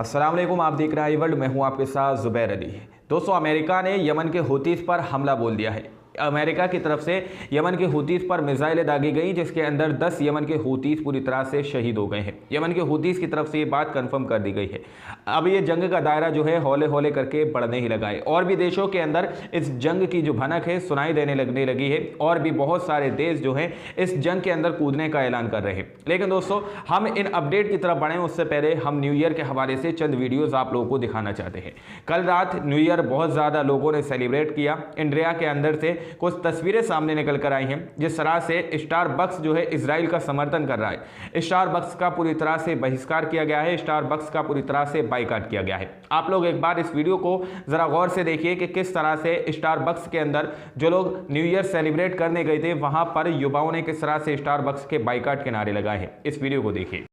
अस्सलाम वालेकुम, आप देख रहे हैं वर्ल्ड। मैं हूं आपके साथ जुबैर अली। दोस्तों, अमेरिका ने यमन के हूतीस पर हमला बोल दिया है। अमेरिका की तरफ से यमन के हूतीस पर मिसाइलें दागी गई, जिसके अंदर 10 यमन के हूतीस पूरी तरह से शहीद हो गए हैं। यमन के हूतीस की तरफ से ये बात कंफर्म कर दी गई है। अब ये जंग का दायरा जो है हौले हौले करके बढ़ने ही लगा है और भी देशों के अंदर इस जंग की जो भनक है सुनाई देने लगने लगी है और भी बहुत सारे देश जो हैं इस जंग के अंदर कूदने का ऐलान कर रहे हैं। लेकिन दोस्तों, हम इन अपडेट की तरफ बढ़ें उससे पहले हम न्यू ईयर के हवाले से चंद वीडियोज़ आप लोगों को दिखाना चाहते हैं। कल रात न्यू ईयर बहुत ज़्यादा लोगों ने सेलिब्रेट किया। इंडिया के अंदर से कुछ तस्वीरें सामने निकल कर आई हैं जिस तरह से स्टारबक्स जो है इजराइल का समर्थन कर रहा है। स्टारबक्स का पूरी तरह से बहिष्कार किया गया है, स्टारबक्स का पूरी तरह से बाइकाट किया गया है। आप लोग एक बार इस वीडियो को जरा गौर से देखिए कि किस तरह से स्टारबक्स के अंदर जो लोग न्यू ईयर सेलिब्रेट करने गए थे वहां पर युवाओं ने किस तरह से स्टारबक्स के बाइकाट के नारे लगाए हैं। इस वीडियो को देखिए।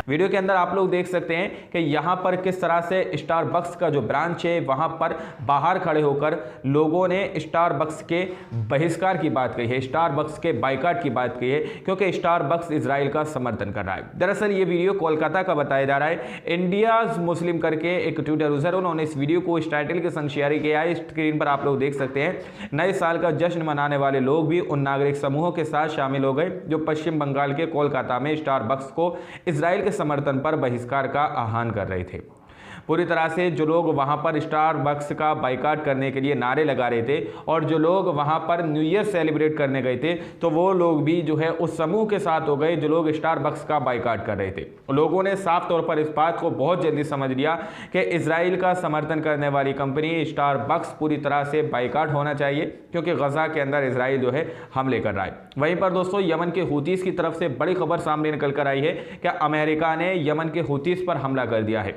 वीडियो के अंदर आप लोग देख सकते हैं कि यहाँ पर किस तरह से स्टारबक्स का जो ब्रांच है वहाँ पर बाहर खड़े होकर लोगों ने स्टारबक्स के बहिष्कार की बात कही है, स्टारबक्स के बाइकाट की बात कही है, क्योंकि स्टारबक्स इजराइल का समर्थन कर रहा है। दरअसल ये वीडियो कोलकाता का बताया जा रहा है। इंडियाज मुस्लिम करके एक ट्विटर यूजर, उन्होंने इस वीडियो को इस टाइटल के संग शेयर किया है। स्क्रीन पर आप लोग देख सकते हैं, नए साल का जश्न मनाने वाले लोग भी उन नागरिक समूहों के साथ शामिल हो गए जो पश्चिम बंगाल के कोलकाता में स्टारबक्स को इजराइल के समर्थन पर बहिष्कार का आह्वान कर रहे थे। पूरी तरह से जो लोग वहां पर स्टारबक्स का बाइकाट करने के लिए नारे लगा रहे थे और जो लोग वहां पर न्यू ईयर सेलिब्रेट करने गए थे तो वो लोग भी जो है उस समूह के साथ हो गए जो लोग स्टारबक्स का बाइकाट कर रहे थे। लोगों ने साफ तौर पर इस बात को बहुत जल्दी समझ लिया कि इजराइल का समर्थन करने वाली कंपनी स्टारबक्स पूरी तरह से बाइकाट होना चाहिए, क्योंकि गजा के अंदर इजराइल जो है हमले कर रहा है। वहीं पर दोस्तों, यमन के हूतीस की तरफ से बड़ी खबर सामने निकल कर आई है कि अमेरिका ने यमन के हूतीस पर हमला कर दिया है।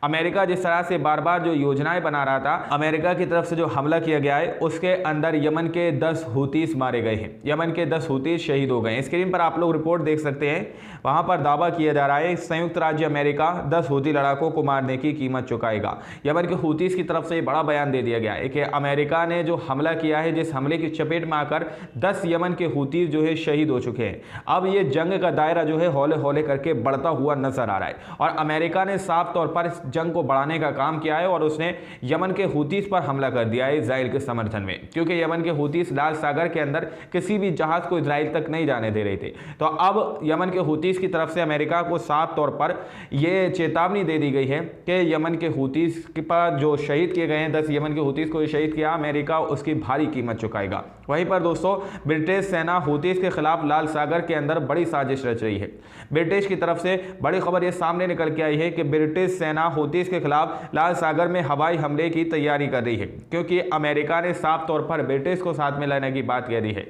अमेरिका जिस तरह से बार बार जो योजनाएं बना रहा था, अमेरिका की तरफ से जो हमला किया गया है उसके अंदर यमन के 10 हूतीस मारे गए हैं। यमन के 10 हूतीस शहीद हो गए हैं। स्क्रीन पर आप लोग रिपोर्ट देख सकते हैं। वहां पर दावा किया जा रहा है संयुक्त राज्य अमेरिका 10 हूती लड़ाकों को मारने की कीमत चुकाएगा। यमन के हूतीस की तरफ से बड़ा बयान दे दिया गया है कि अमेरिका ने जो हमला किया है, जिस हमले की चपेट में आकर 10 यमन के हूतीस जो है शहीद हो चुके हैं। अब ये जंग का दायरा जो है हौले हौले करके बढ़ता हुआ नजर आ रहा है और अमेरिका ने साफ तौर पर जंग को बढ़ाने का काम किया है और उसने यमन के हूतीस पर हमला कर दिया है इजराइल के समर्थन में, क्योंकि यमन के हूतीस लाल सागर के अंदर किसी भी जहाज को इजराइल तक नहीं जाने दे रहे थे। तो अब यमन के हूतीस की तरफ से अमेरिका को साफ तौर पर यह चेतावनी दे दी गई है कि यमन के हूतीस पर जो शहीद किए गए हैं, 10 यमन के हूतीस को शहीद किया, अमेरिका उसकी भारी कीमत चुकाएगा। वहीं पर दोस्तों, ब्रिटिश सेना हूतीस के खिलाफ लाल सागर के अंदर बड़ी साजिश रच रही है। ब्रिटिश की तरफ से बड़ी खबर यह सामने निकल के आई है कि ब्रिटिश सेना हूतीस के खिलाफ लाल सागर में हवाई हमले की तैयारी कर रही है, क्योंकि अमेरिका ने साफ तौर पर ब्रिटिश को साथ में लाने की बात कह दी है।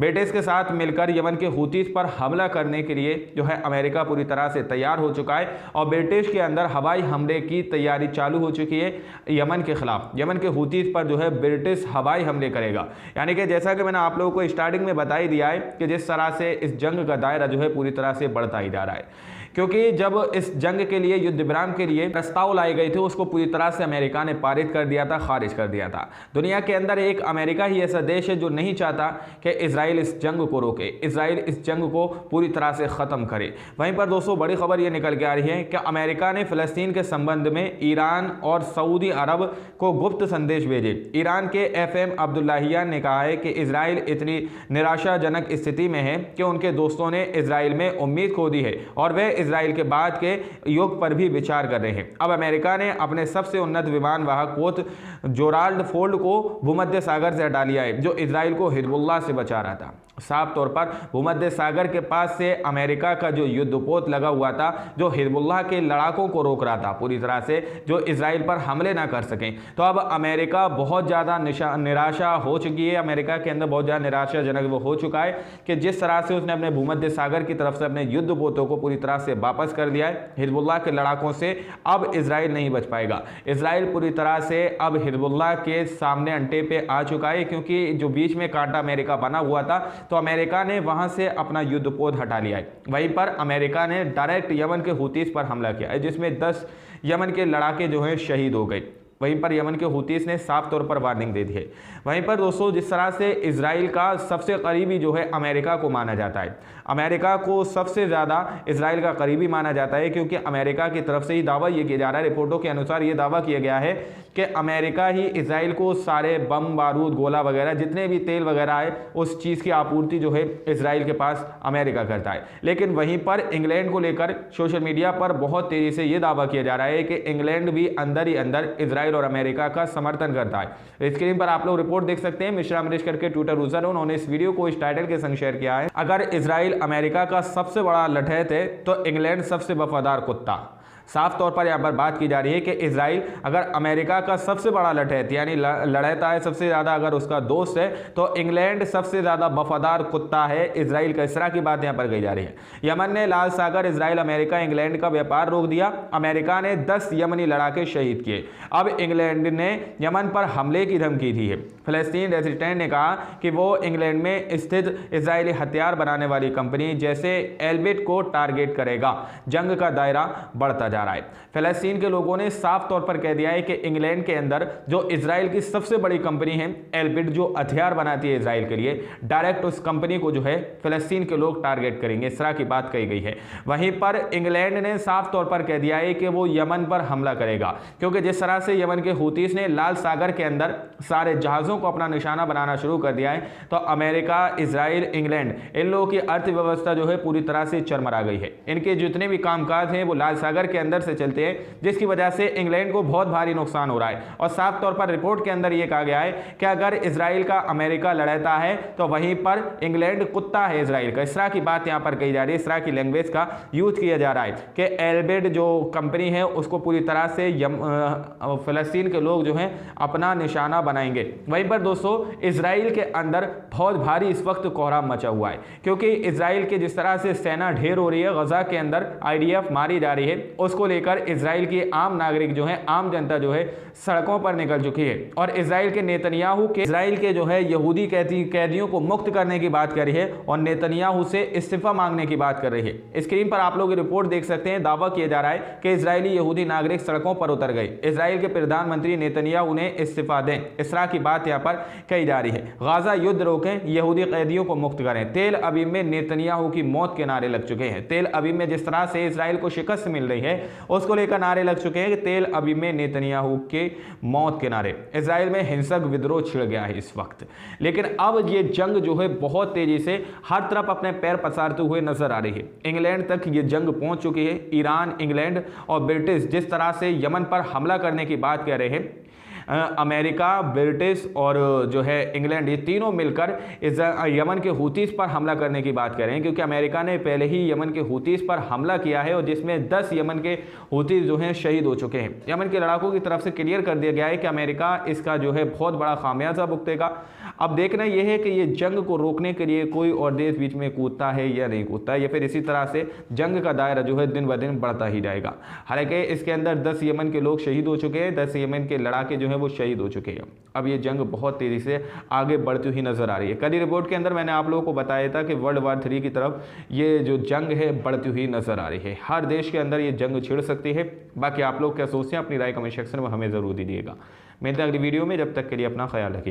ब्रिटिश के साथ मिलकर यमन के हूतीस पर हमला करने के लिए जो है अमेरिका पूरी तरह से तैयार हो चुका है और ब्रिटिश के अंदर हवाई हमले की तैयारी चालू हो चुकी है यमन के खिलाफ। यमन के हूतीस पर जो है ब्रिटिश हवाई हमले करेगा। यानी कि जैसा कि मैंने आप लोगों को स्टार्टिंग में बता ही दिया है कि जिस तरह से इस जंग का दायरा जो है पूरी तरह से बढ़ता ही जा रहा है, क्योंकि जब इस जंग के लिए, युद्ध विराम के लिए प्रस्ताव लाए गए थे, उसको पूरी तरह से अमेरिका ने पारित कर दिया था, खारिज कर दिया था। दुनिया के अंदर एक अमेरिका ही ऐसा देश है जो नहीं चाहता कि इजराइल इसराइल इस जंग को रोके, इसराइल इस जंग को पूरी तरह से ख़त्म करे। वहीं पर दोस्तों बड़ी खबर ये निकल के आ रही है कि अमेरिका ने फ़लस्तीन के संबंध में ईरान और सऊदी अरब को गुप्त संदेश भेजे। ईरान के FM अब्दुल्लाहियान ने कहा है कि इसराइल इतनी निराशाजनक स्थिति में है कि उनके दोस्तों ने इसराइल में उम्मीद खो दी है और वे इसराइल के बाद के युग पर भी विचार कर रहे हैं। अब अमेरिका ने अपने सबसे उन्नत विमान वाहक पोत जोराल्ड फोर्ड को भूमध्य सागर से हटा लिया है, जो इसराइल को हिजबुल्लाह से बचा रहा था। साफ तौर पर भूमध्य सागर के पास से अमेरिका का जो युद्धपोत लगा हुआ था, जो हिजबुल्लाह के लड़ाकों को रोक रहा था पूरी तरह से, जो इसराइल पर हमले ना कर सकें। तो अब अमेरिका बहुत ज़्यादा निराशा हो चुकी है, अमेरिका के अंदर बहुत ज़्यादा निराशाजनक वो हो चुका है कि जिस तरह से उसने अपने भूमध्य सागर की तरफ से अपने युद्धपोतों को पूरी तरह से वापस कर दिया है हिजबुल्लाह के लड़ाकों से, अब इसराइल नहीं बच पाएगा। इसराइल पूरी तरह से अब हिजबुल्लाह के सामने अंटे पे आ चुका है, क्योंकि जो बीच में कांटा अमेरिका बना हुआ था तो अमेरिका ने वहां से अपना युद्धपोत हटा लिया है। वहीं पर अमेरिका ने डायरेक्ट यमन के हुतीस पर हमला किया है, जिसमें 10 यमन के लड़ाके जो हैं शहीद हो गए। वहीं पर यमन के हुतीस ने साफ तौर पर वार्निंग दे दी है। वहीं पर दोस्तों जिस तरह से इसराइल का सबसे करीबी जो है अमेरिका को माना जाता है, अमेरिका को सबसे ज़्यादा इसराइल का करीबी माना जाता है, क्योंकि अमेरिका की तरफ से ही दावा ये किया जा रहा है, रिपोर्टों के अनुसार ये दावा किया गया है कि अमेरिका ही इसराइल को सारे बम बारूद गोला वगैरह जितने भी तेल वगैरह है उस चीज़ की आपूर्ति जो है इसराइल के पास अमेरिका करता है। लेकिन वहीं पर इंग्लैंड को लेकर सोशल मीडिया पर बहुत तेज़ी से ये दावा किया जा रहा है कि इंग्लैंड भी अंदर ही अंदर इसराइल और अमेरिका का समर्थन करता है। स्क्रीन पर आप लोग रिपोर्ट देख सकते हैं, मिश्रा अमरीश करके ट्विटर यूजर है, उन्होंने इस वीडियो को इस टाइटल के संग शेयर किया है, अगर इसराइल अमेरिका का सबसे बड़ा लठैत है तो इंग्लैंड सबसे वफादार कुत्ता। साफ तौर पर यहाँ पर बात की जा रही है कि इसराइल अगर अमेरिका का सबसे बड़ा लठैत यानी लड़ता है सबसे ज़्यादा, अगर उसका दोस्त है, तो इंग्लैंड सबसे ज़्यादा वफादार कुत्ता है इसराइल का। इस तरह की बात यहाँ पर कही जा रही है। यमन ने लाल सागर इसराइल अमेरिका इंग्लैंड का व्यापार रोक दिया, अमेरिका ने 10 यमनी लड़ाके शहीद किए। अब इंग्लैंड ने यमन पर हमले की धमकी दी है। फ़लस्तीन रेजिस्टेंट ने कहा कि वो इंग्लैंड में स्थित इसराइली हथियार बनाने वाली कंपनी जैसे एल्बिट को टारगेट करेगा। जंग का दायरा बढ़ता जा रहा है। फ़लस्तीन के लोगों ने साफ तौर पर कह दिया है कि इंग्लैंड के अंदर जो इसराइल की सबसे बड़ी कंपनी है एल्बिट, जो हथियार बनाती है इसराइल के लिए, डायरेक्ट उस कंपनी को जो है फ़लस्तीन के लोग टारगेट करेंगे। इस तरह की बात कही गई है। वहीं पर इंग्लैंड ने साफ तौर पर कह दिया है कि वो यमन पर हमला करेगा, क्योंकि जिस तरह से यमन के हुतीस ने लाल सागर के अंदर सारे जहाज़ों को अपना निशाना बनाना शुरू कर दिया है, तो अमेरिका, इसराइल, इंग्लैंड, इन लोगों की अर्थव्यवस्था जो है पूरी तरह से चरमरा गई है। इनके जितने भी कामकाज हैं वो लाल सागर के अंदर से चलते हैं, जिसकी वजह से इंग्लैंड को बहुत भारी नुकसान हो रहा है। और साफ तौर पर रिपोर्ट के अंदर यह कहा गया है कि अगर इसराइल का अमेरिका लड़ता है तो वहीं पर इंग्लैंड कुत्ता है इसराइल का। इस तरह की बात यहां पर कही जा रही है, इस तरह की लैंग्वेज का यूज किया जा रहा है कि एल्बिट जो कंपनी है उसको पूरी तरह से फ़लस्तीन के लोग जो हैं अपना निशाना बनाएंगे। वहीं पर दोस्तों इसराइल के अंदर बहुत भारी इस वक्त कोहराम मचा हुआ है, क्योंकि इसराइल के जिस तरह से सेना ढेर हो रही है, गजा के अंदर IDF मारी जा रही है, उसको लेकर इसराइल की आम नागरिक जो है, आम जनता जो है सड़कों पर निकल चुकी है और इसराइल के नेतन्याहू के इसराइल के जो है यहूदी कैदियों को मुक्त करने की बात कर रही है और नेतन्याहू से इस्तीफा मांगने की बात कर रही है। स्क्रीन पर आप लोग रिपोर्ट देख सकते हैं, दावा किया जा रहा है कि इसराइली यहूदी नागरिक सड़कों पर उतर गए, इसराइल के प्रधानमंत्री नेतन्याहू ने इस्तीफा दें। इस तरह की बात यहाँ पर कही जा रही है। गाजा युद्ध रोकें, यहूदी कैदियों को मुक्त करें। तेल अवीव में नेतन्याहू की मौत के नारे लग चुके हैं। तेल अवीव में जिस तरह से इसराइल को शिकस्त मिल रही है उसको लेकर नारे लग चुके हैं कि तेल अवीव में नेतन्याहू के मौत के नारे। इसराइल में हिंसक विद्रोह छिड़ गया है इस वक्त, लेकिन अब ये जंग जो है बहुत तेजी से हर तरफ अपने पैर पसारते हुए नजर आ रही है। इंग्लैंड तक ये जंग पहुंच चुकी है। ईरान, इंग्लैंड और ब्रिटिश जिस तरह से यमन पर हमला करने की बात कह रहे हैं, अमेरिका, ब्रिटिश और जो है इंग्लैंड, ये तीनों मिलकर इस यमन के हुतीस पर हमला करने की बात कर रहे हैं, क्योंकि अमेरिका ने पहले ही यमन के हुतीस पर हमला किया है और जिसमें 10 यमन के हुतीस जो हैं शहीद हो चुके हैं। यमन के लड़ाकों की तरफ से क्लियर कर दिया गया है कि अमेरिका इसका जो है बहुत बड़ा खामियाजा भुगतेगा। अब देखना यह है कि ये जंग को रोकने के लिए कोई और देश बीच में कूदता है या नहीं कूदता है, या फिर इसी तरह से जंग का दायरा जो है दिन ब दिन बढ़ता ही जाएगा। हालांकि इसके अंदर 10 यमन के लोग शहीद हो चुके हैं, 10 यमन के लड़ाके जो है वो शहीद हो चुके हैं। अब ये जंग बहुत तेजी से आगे बढ़ती हुई नजर आ रही है। कल रिपोर्ट के अंदर मैंने आप लोगों को बताया था कि वर्ल्ड वार 3 की तरफ ये जो जंग है बढ़ती हुई नजर आ रही है। हर देश के अंदर ये जंग छिड़ सकती है। बाकी आप लोग क्या सोचते हैं, अपनी राय कमेंट सेक्शन में हमें जरूर दीजिएगा। मिलते हैं अगली वीडियो में, जब तक के लिए अपना ख्याल रखिएगा।